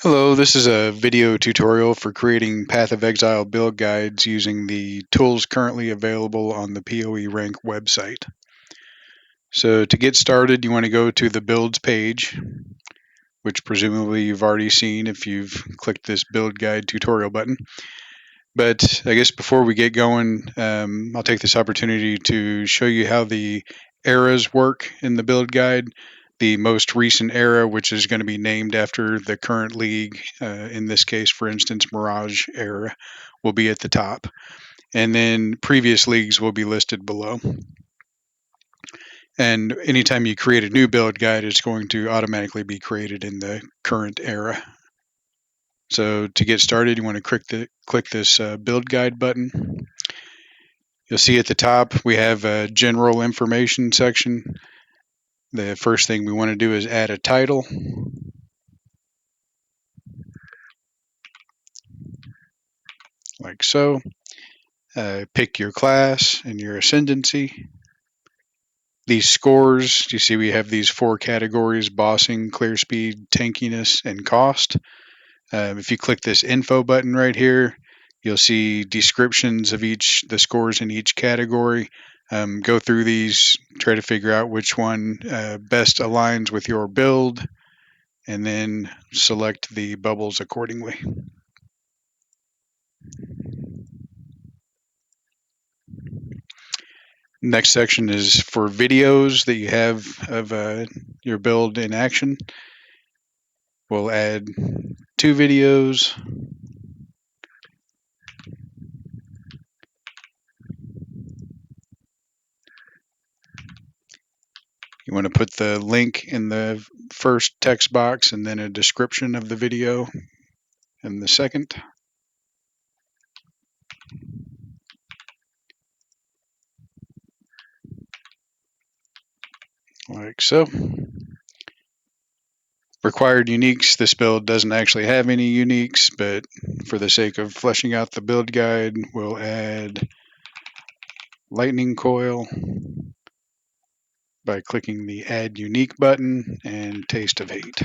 Hello, this is a video tutorial for creating Path of Exile build guides using the tools currently available on the PoeRank website. So to get started, you want to go to the builds page, which presumably you've already seen if you've clicked this build guide tutorial button. But I guess before we get going, I'll take this opportunity to show you how the eras work in the build guide. The most recent era, which is going to be named after the current league, in this case, for instance, Mirage era, will be at the top. And then previous leagues will be listed below. And anytime you create a new build guide, it's going to automatically be created in the current era. So to get started, you want to click this build guide button. You'll see at the top we have a general information section. The first thing we want to do is add a title. Like so. Pick your class and your ascendancy. These scores, you see we have these 4 categories: bossing, clear speed, tankiness, and cost. If you click this info button right here, you'll see descriptions of the scores in each category. Go through these, try to figure out which one best aligns with your build, and then select the bubbles accordingly. Next section is for videos that you have of your build in action. We'll add 2 videos. You want to put the link in the first text box and then a description of the video in the second. Like so. Required uniques. This build doesn't actually have any uniques, but for the sake of fleshing out the build guide, we'll add lightning coil by clicking the add unique button and taste of hate.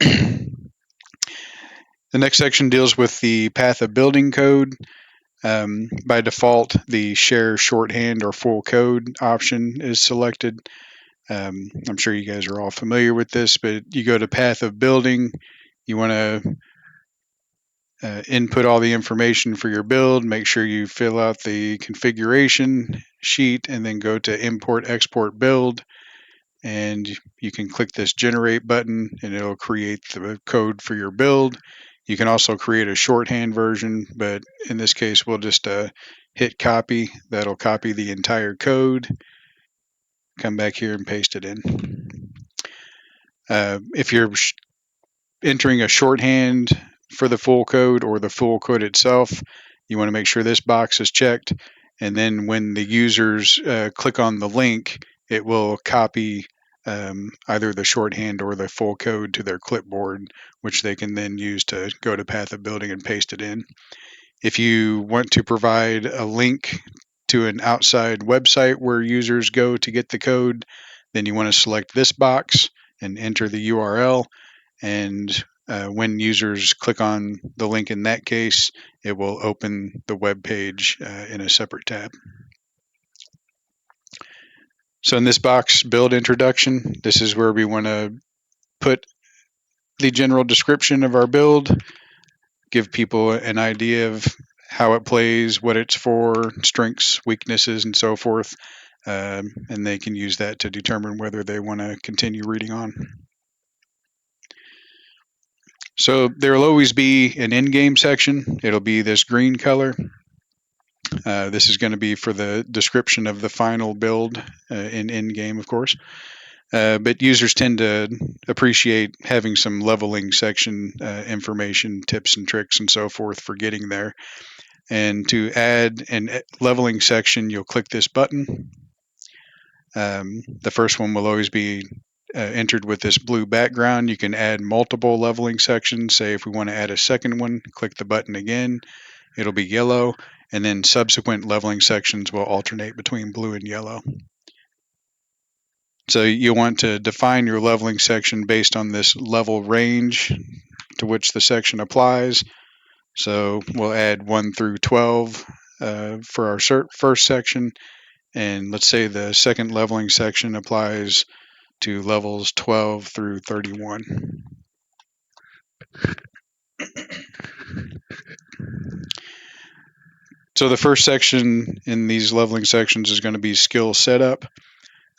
The next section deals with the path of building code. By default, the share shorthand or full code option is selected. I'm sure you guys are all familiar with this, but you go to path of building. You want to input all the information for your build. Make sure you fill out the configuration sheet and then go to import export build. And you can click this generate button and it'll create the code for your build. You can also create a shorthand version, but in this case, we'll just hit copy. That'll copy the entire code. Come back here and paste it in. If you're entering a shorthand for the full code or the full code itself, you want to make sure this box is checked. And then when the users click on the link, it will copy either the shorthand or the full code to their clipboard, which they can then use to go to path of building and paste it in. If you want to provide a link to an outside website where users go to get the code, then you want to select this box and enter the URL. And when users click on the link in that case, it will open the web page in a separate tab. So in this box, build introduction, this is where we want to put the general description of our build, give people an idea of how it plays, what it's for, strengths, weaknesses, and so forth. And they can use that to determine whether they want to continue reading on. So there will always be an in-game section. It'll be this green color. This is going to be for the description of the final build in game, of course. But users tend to appreciate having some leveling section information, tips and tricks, and so forth for getting there. And to add a leveling section, you'll click this button. The first one will always be entered with this blue background. You can add multiple leveling sections. Say if we want to add a second one, click the button again. It'll be yellow, and then subsequent leveling sections will alternate between blue and yellow. So you want to define your leveling section based on this level range to which the section applies. So we'll add 1 through 12 for our first section, and let's say the second leveling section applies to levels 12 through 31. So the first section in these leveling sections is going to be skill setup.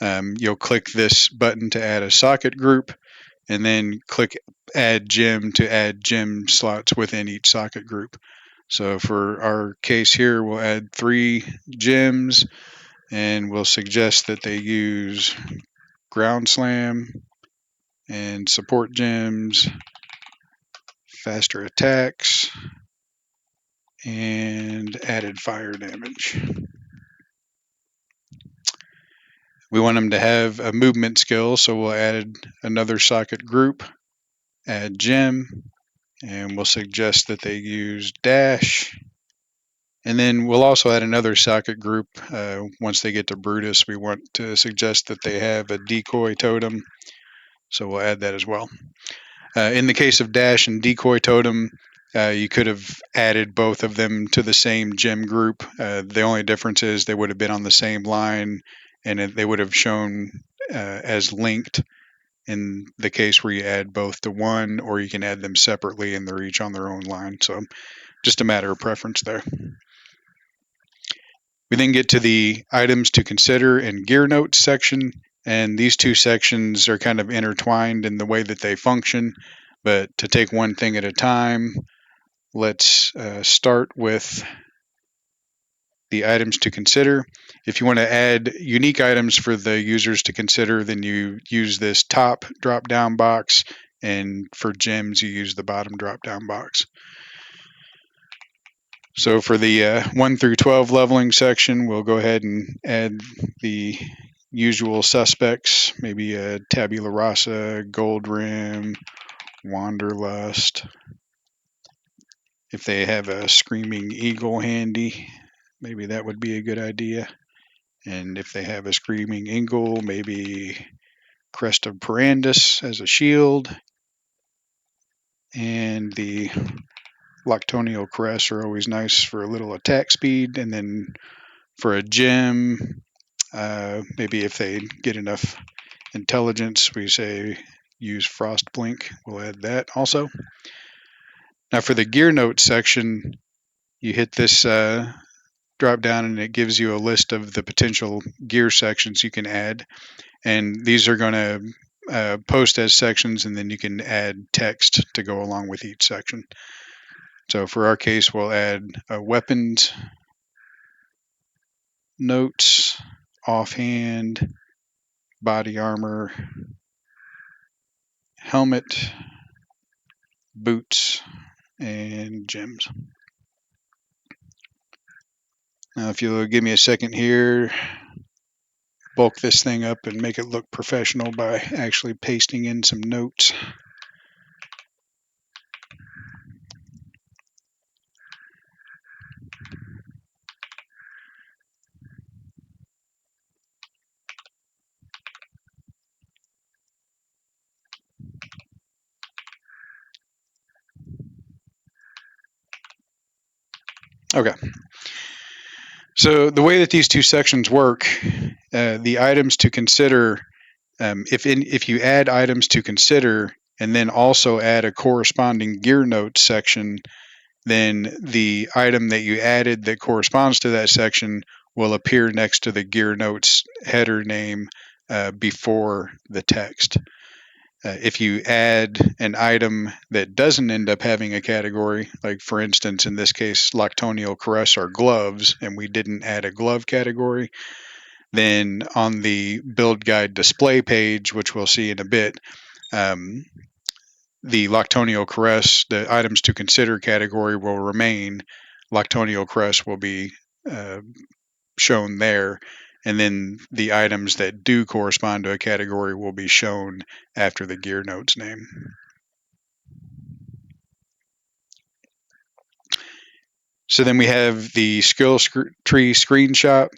You'll click this button to add a socket group, and then click add gem to add gem slots within each socket group. So for our case here, we'll add 3 gems, and we'll suggest that they use ground slam and support gems, faster attacks, and added fire damage. We want them to have a movement skill, so we'll add another socket group, add gem, and we'll suggest that they use dash. And then we'll also add another socket group. Once they get to Brutus, we want to suggest that they have a decoy totem, so we'll add that as well. In the case of dash and decoy totem, you could have added both of them to the same gem group. The only difference is they would have been on the same line, and they would have shown as linked in the case where you add both to one, or you can add them separately and they're each on their own line. So just a matter of preference there. We then get to the items to consider and gear notes section, and these two sections are kind of intertwined in the way that they function. But to take one thing at a time, let's start with the items to consider. If you want to add unique items for the users to consider, then you use this top drop-down box, and for gems, you use the bottom drop-down box. So for the 1 through 12 leveling section, we'll go ahead and add the usual suspects, maybe a tabula rasa, gold rim, wanderlust. If they have a screaming eagle handy, maybe that would be a good idea. And if they have a screaming eagle, maybe crest of Perandus as a shield. And the Loctonial Crest are always nice for a little attack speed. And then for a gem, maybe if they get enough intelligence, we say use Frost Blink. We'll add that also. Now for the gear notes section, you hit this drop down and it gives you a list of the potential gear sections you can add. And these are going to post as sections, and then you can add text to go along with each section. So for our case, we'll add weapons, notes, offhand, body armor, helmet, boots, and gems. Now if you'll give me a second here, bulk this thing up and make it look professional by actually pasting in some notes. Okay. So the way that these two sections work, the items to consider, if you add items to consider and then also add a corresponding gear notes section, then the item that you added that corresponds to that section will appear next to the gear notes header name before the text. If you add an item that doesn't end up having a category, like for instance, in this case, Loctonial Caress are gloves, and we didn't add a glove category, then on the build guide display page, which we'll see in a bit, the Loctonial Caress, the items to consider category will remain. Loctonial Caress will be shown there, and then the items that do correspond to a category will be shown after the gear notes name. So then we have the skill tree screenshot.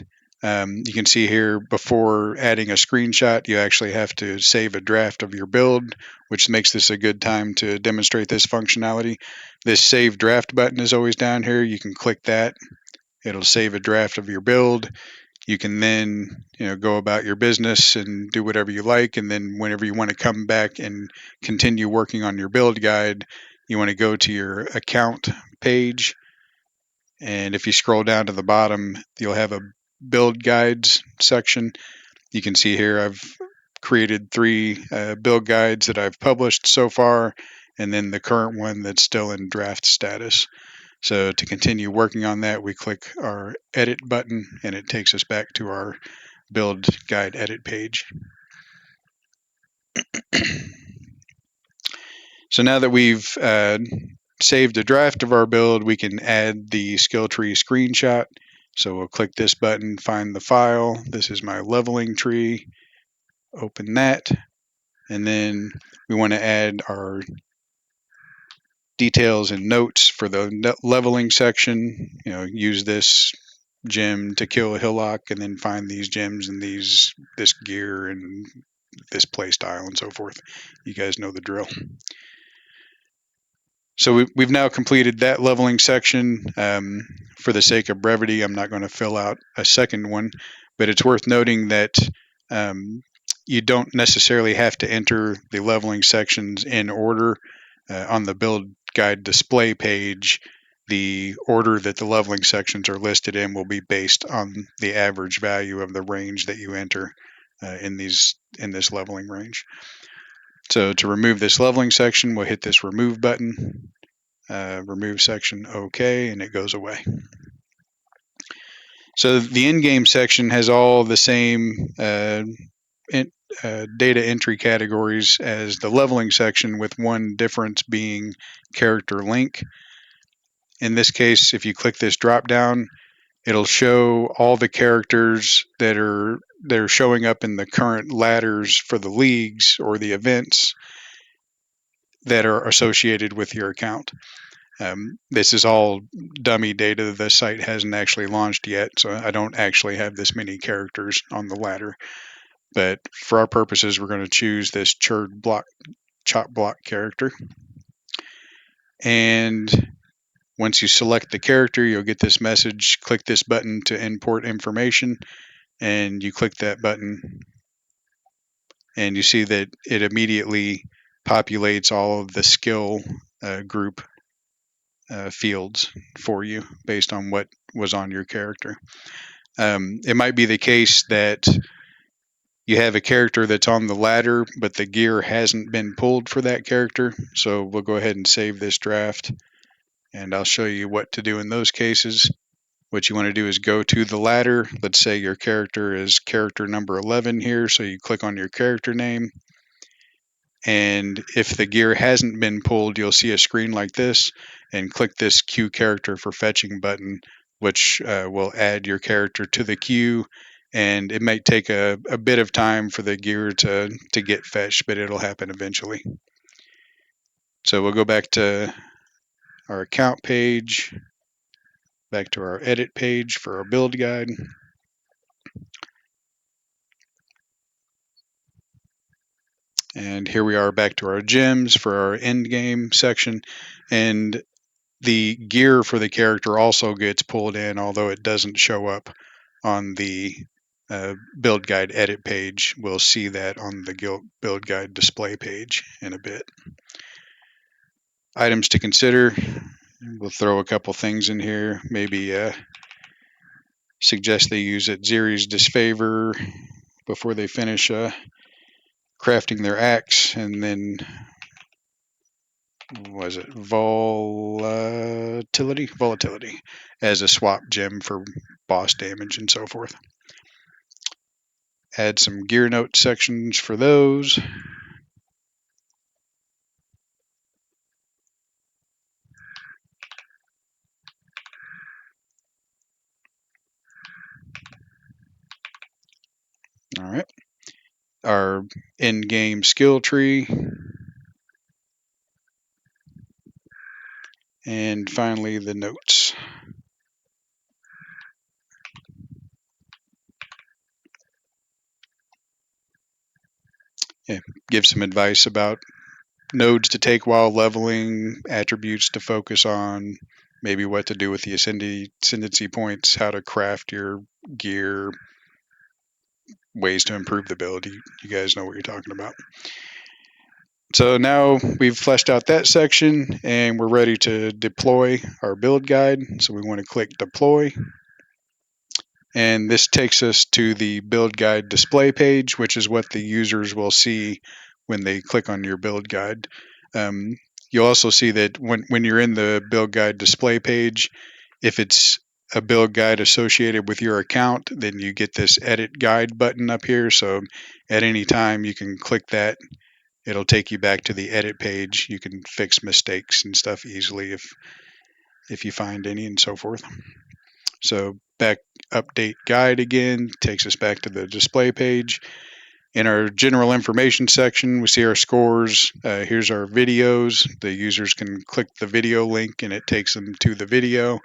You can see here before adding a screenshot, you actually have to save a draft of your build, which makes this a good time to demonstrate this functionality. This save draft button is always down here. You can click that. It'll save a draft of your build. You can then go about your business and do whatever you like. And then whenever you want to come back and continue working on your build guide, you want to go to your account page. And if you scroll down to the bottom, you'll have a build guides section. You can see here I've created 3 build guides that I've published so far, and then the current one that's still in draft status. So to continue working on that, we click our edit button and it takes us back to our build guide edit page. So now that we've saved a draft of our build, we can add the skill tree screenshot. So we'll click this button, find the file. This is my leveling tree. Open that. And then we want to add our details and notes for the leveling section. Use this gem to kill a hillock, and then find these gems and this gear and this play style and so forth. You guys know the drill. So we've now completed that leveling section. For the sake of brevity, I'm not going to fill out a second one, but it's worth noting that you don't necessarily have to enter the leveling sections in order. On the build guide display page, the order that the leveling sections are listed in will be based on the average value of the range that you enter in this leveling range. So to remove this leveling section, we'll hit this remove button, remove section, OK, and it goes away. So the in-game section has all the same data entry categories as the leveling section, with one difference being character link. In this case, if you click this drop down, it'll show all the characters that are showing up in the current ladders for the leagues or the events that are associated with your account. This is all dummy data. The site hasn't actually launched yet, so I don't actually have this many characters on the ladder. But for our purposes, we're going to choose this chop block character. And once you select the character, you'll get this message. Click this button to import information, and you click that button, and you see that it immediately populates all of the skill group fields for you based on what was on your character. It might be the case that you have a character that's on the ladder, but the gear hasn't been pulled for that character. So we'll go ahead and save this draft, and I'll show you what to do in those cases. What you want to do is go to the ladder. Let's say your character is character number 11 here, so you click on your character name. And if the gear hasn't been pulled, you'll see a screen like this, and click this queue character for fetching button, which will add your character to the queue. And it might take a bit of time for the gear to get fetched, but it'll happen eventually. So we'll go back to our account page, back to our edit page for our build guide. And here we are back to our gems for our end game section. And the gear for the character also gets pulled in, although it doesn't show up on the build guide edit page. We'll see that on the build guide display page in a bit. Items to consider. We'll throw a couple things in here. Maybe suggest they use Ziri's disfavor before they finish crafting their axe, and then was it volatility as a swap gem for boss damage and so forth. Add some gear note sections for those. All right. Our in-game skill tree. And finally, the notes. give some advice about nodes to take while leveling, attributes to focus on, maybe what to do with the ascendancy points, how to craft your gear, ways to improve the build. You guys know what you're talking about. So now we've fleshed out that section and we're ready to deploy our build guide. So we want to click deploy. And this takes us to the build guide display page, which is what the users will see when they click on your build guide. You'll also see that when you're in the build guide display page, if it's a build guide associated with your account, then you get this edit guide button up here. So at any time you can click that. It'll take you back to the edit page. You can fix mistakes and stuff easily if you find any and so forth. So back update guide again takes us back to the display page. In our general information section, we see our scores. Here's our videos. The users can click the video link and it takes them to the video.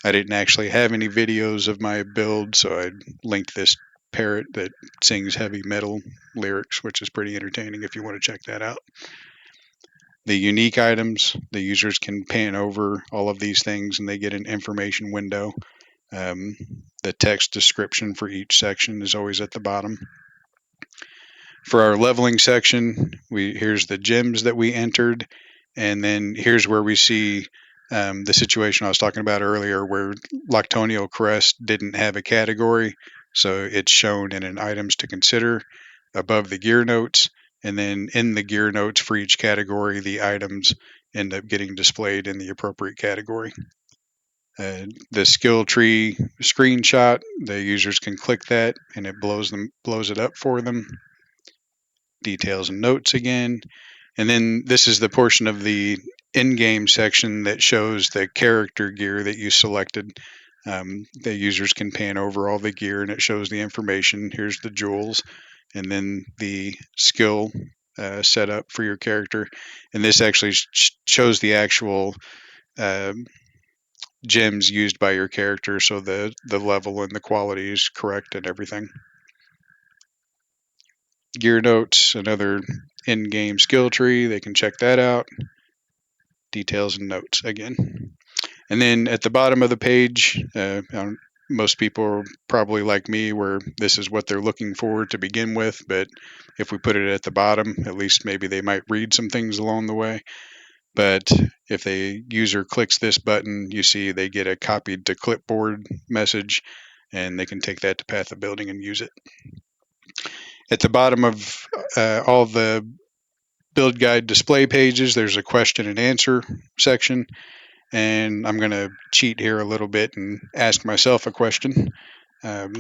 I didn't actually have any videos of my build, so I linked this parrot that sings heavy metal lyrics, which is pretty entertaining if you want to check that out. The unique items, the users can pan over all of these things and they get an information window. The text description for each section is always at the bottom. For our leveling section, here's the gems that we entered, and then here's where we see the situation I was talking about earlier where Loctonial Crest didn't have a category, so it's shown in an items to consider above the gear notes, and then in the gear notes for each category, the items end up getting displayed in the appropriate category. The skill tree screenshot, the users can click that and it blows it up for them. Details and notes again. And then this is the portion of the in-game section that shows the character gear that you selected. The users can pan over all the gear and it shows the information. Here's the jewels and then the skill setup for your character. And this actually shows the actual gems used by your character, so the level and the quality is correct and everything. Gear notes, another in-game skill tree. They can check that out. Details and notes again. And then at the bottom of the page, most people are probably like me where this is what they're looking for to begin with, but if we put it at the bottom, at least maybe they might read some things along the way. But if the user clicks this button, you see they get a copied to clipboard message, and they can take that to Path of Building and use it. At the bottom of all the build guide display pages, there's a question and answer section. And I'm going to cheat here a little bit and ask myself a question. We'll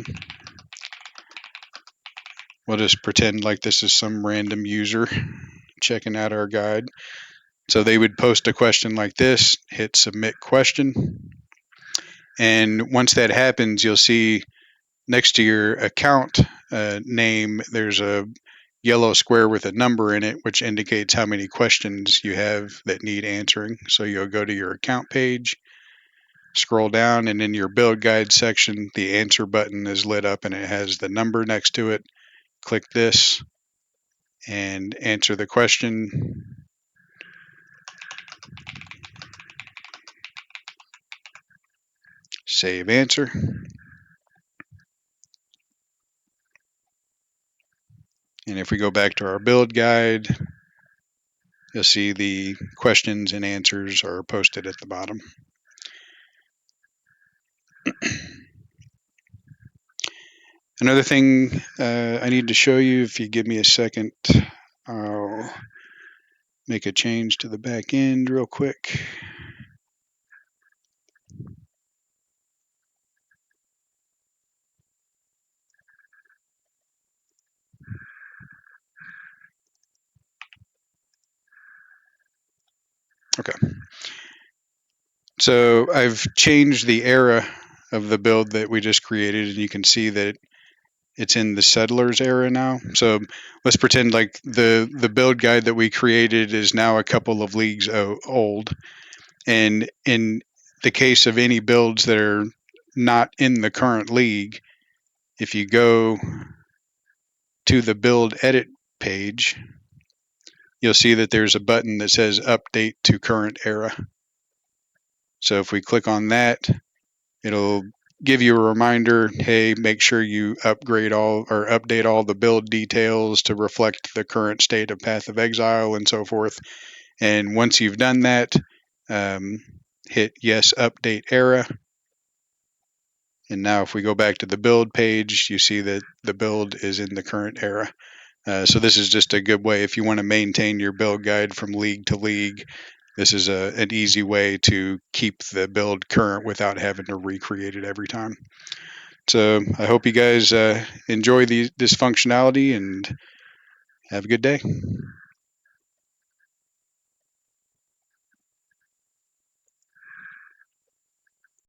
just pretend like this is some random user checking out our guide. So they would post a question like this, hit submit question. And once that happens, you'll see next to your account name, there's a yellow square with a number in it, which indicates how many questions you have that need answering. So you'll go to your account page, scroll down, and in your build guide section, the answer button is lit up and it has the number next to it. Click this and answer the question. Save answer. And if we go back to our build guide, you'll see the questions and answers are posted at the bottom. Another thing I need to show you, if you give me a second, I'll make a change to the back end real quick. Okay. So I've changed the era of the build that we just created, and you can see that it's in the settlers era now. So let's pretend like the build guide that we created is now a couple of leagues old. And in the case of any builds that are not in the current league, if you go to the build edit page, you'll see that there's a button that says update to current era. So if we click on that, it'll give you a reminder, hey, make sure you upgrade all or update all the build details to reflect the current state of Path of Exile and so forth. And once you've done that, hit yes, update era. And now if we go back to the build page, you see that the build is in the current era. So this is just a good way if you want to maintain your build guide from league to league. This is an easy way to keep the build current without having to recreate it every time. So I hope you guys enjoy this functionality and have a good day.